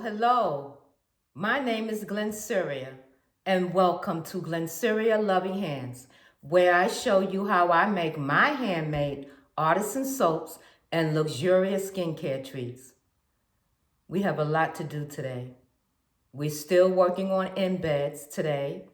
Hello. My name is Glennceria, and welcome to Glennceria Loving Hands, where I show you how I make my handmade artisan soaps and luxurious skincare treats. We have a lot to do today. We're still working on embeds today,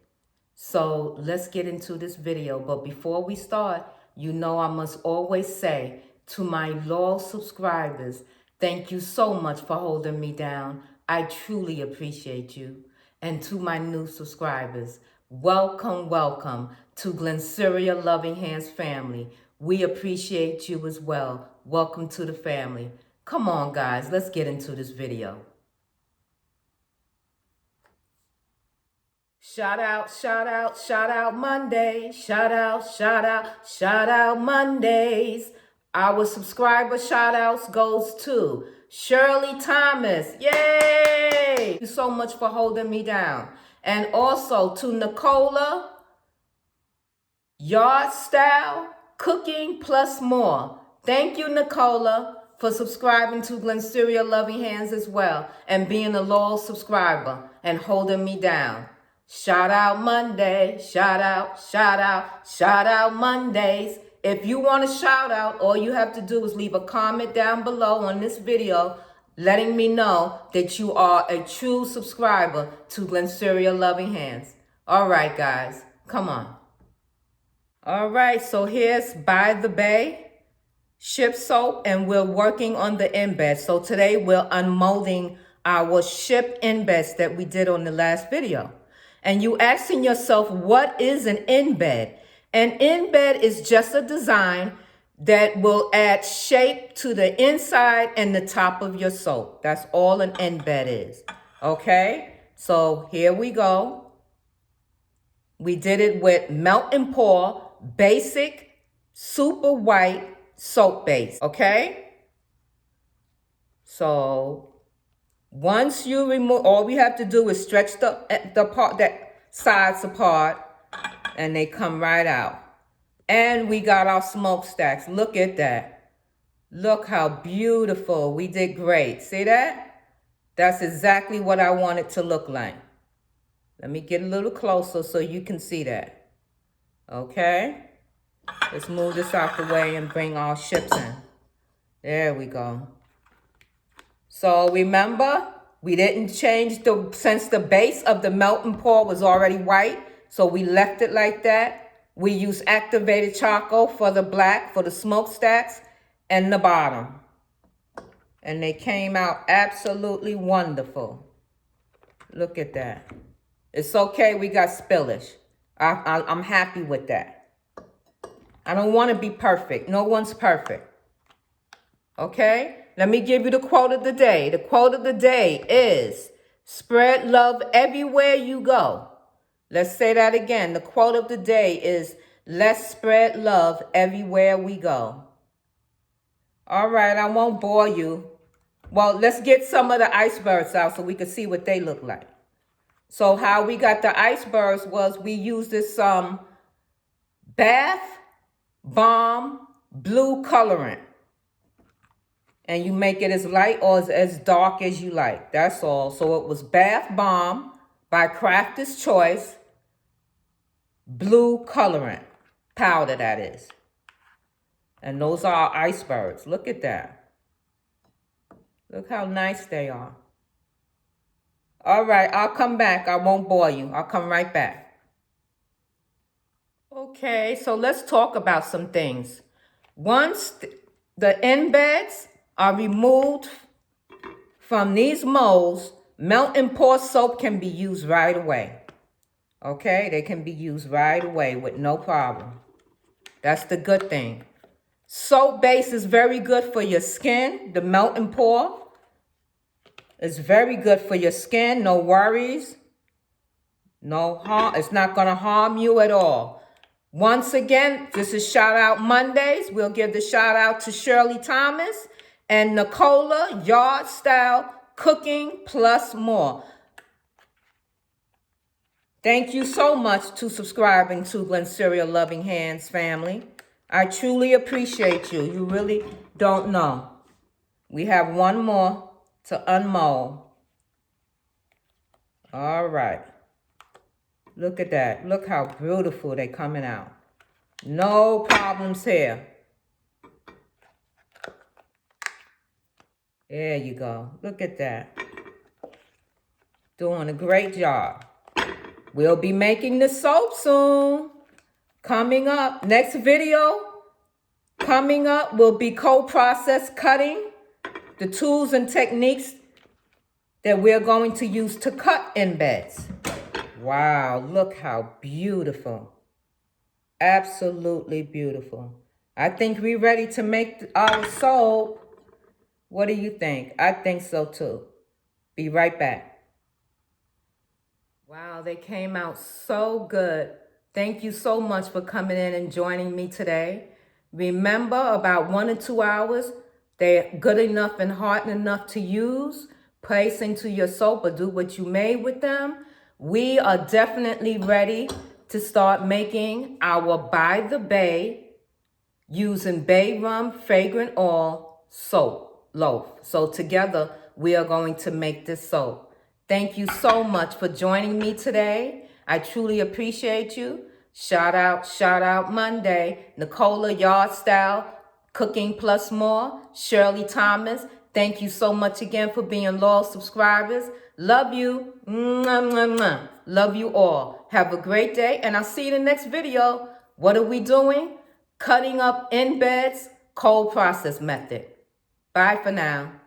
so let's get into this video. But before we start, you know I must always say to my loyal subscribers, thank you so much for holding me down. I truly appreciate you. And to my new subscribers, welcome, welcome to Glennceria Loving Hands family. We appreciate you as well. Welcome to the family. Come on, guys, let's get into this video. Shout out, shout out, shout out Monday. Shout out, shout out, shout out Mondays. Our subscriber shout outs goes to Shirley Thomas. Yay! Thank you so much for holding me down. And also to Nicola, Yard Style, Cooking Plus More. Thank you, Nicola, for subscribing to Glennceria Loving Hands as well and being a loyal subscriber and holding me down. Shout out Monday, shout out, shout out, shout out Mondays. If you want a shout out, all you have to do is leave a comment down below on this video letting me know that you are a true subscriber to Glennceria Loving Hands. All right, guys, come on. All right, so here's By the Bay Ship Soap, and we're working on the embed. So today we're unmolding our ship embeds that we did on the last video. And you asking yourself, what is an embed? An embed is just a design that will add shape to the inside and the top of your soap. That's all an embed is. Okay, so here we go. We did it with Melt and Pour Basic Super White Soap Base. Okay, so once you remove, all we have to do is stretch the part that sides apart and they come right out. And we got our smokestacks. Look at that. Look how beautiful. We did great. See that? That's exactly what I want it to look like. Let me get a little closer so you can see that. Okay. Let's move this out the way and bring our ships in. There we go. So remember, we didn't change since the base of the Melt and Pour was already white, so we left it like that. We used activated charcoal for the black, for the smokestacks, and the bottom. And they came out absolutely wonderful. Look at that. It's okay, we got spillage. I'm happy with that. I don't want to be perfect. No one's perfect. Okay? Let me give you the quote of the day. The quote of the day is, spread love everywhere you go. Let's say that again. The quote of the day is, let's spread love everywhere we go. All right, I won't bore you. Well, let's get some of the icebergs out so we can see what they look like. So how we got the icebergs was we used this bath bomb blue colorant. And you make it as light or as dark as you like. That's all. So it was Bath Bomb by Crafter's Choice. Blue colorant. Powder, that is. And those are our icebergs. Look at that. Look how nice they are. All right, I'll come back. I won't bore you. I'll come right back. Okay, so let's talk about some things. Once the embeds are removed from these molds, Melt and Pour soap can be used right away. Okay, they can be used right away with no problem. That's the good thing. Soap base is very good for your skin. The Melt and Pour is very good for your skin. No worries. No harm. It's not going to harm you at all. Once again, this is Shout Out Mondays. We'll give the shout out to Shirley Thomas and Nicola, Yard Style, Cooking Plus More. Thank you so much to subscribing to Glennceria Loving Hands family. I truly appreciate you. You really don't know. We have one more to unmold. All right. Look at that. Look how beautiful they coming out. No problems here. There you go. Look at that. Doing a great job. We'll be making the soap soon. Coming up. Next video coming up will be cold process cutting. The tools and techniques that we're going to use to cut embeds. Wow, look how beautiful. Absolutely beautiful. I think we're ready to make our soap. What do you think? I think so too. Be right back. Wow, they came out so good. Thank you so much for coming in and joining me today. Remember, about 1 or 2 hours, they're good enough and hardened enough to use. Place into your soap or do what you may with them. We are definitely ready to start making our By the Bay using bay rum fragrant oil soap loaf. So together we are going to make this soap. Thank you so much for joining me today. I truly appreciate you. Shout out Monday. Nicola Yard Style, Cooking Plus More, Shirley Thomas. Thank you so much again for being loyal subscribers. Love you. Mwah, mwah, mwah. Love you all. Have a great day, and I'll see you in the next video. What are we doing? Cutting up embeds, cold process method. Bye for now.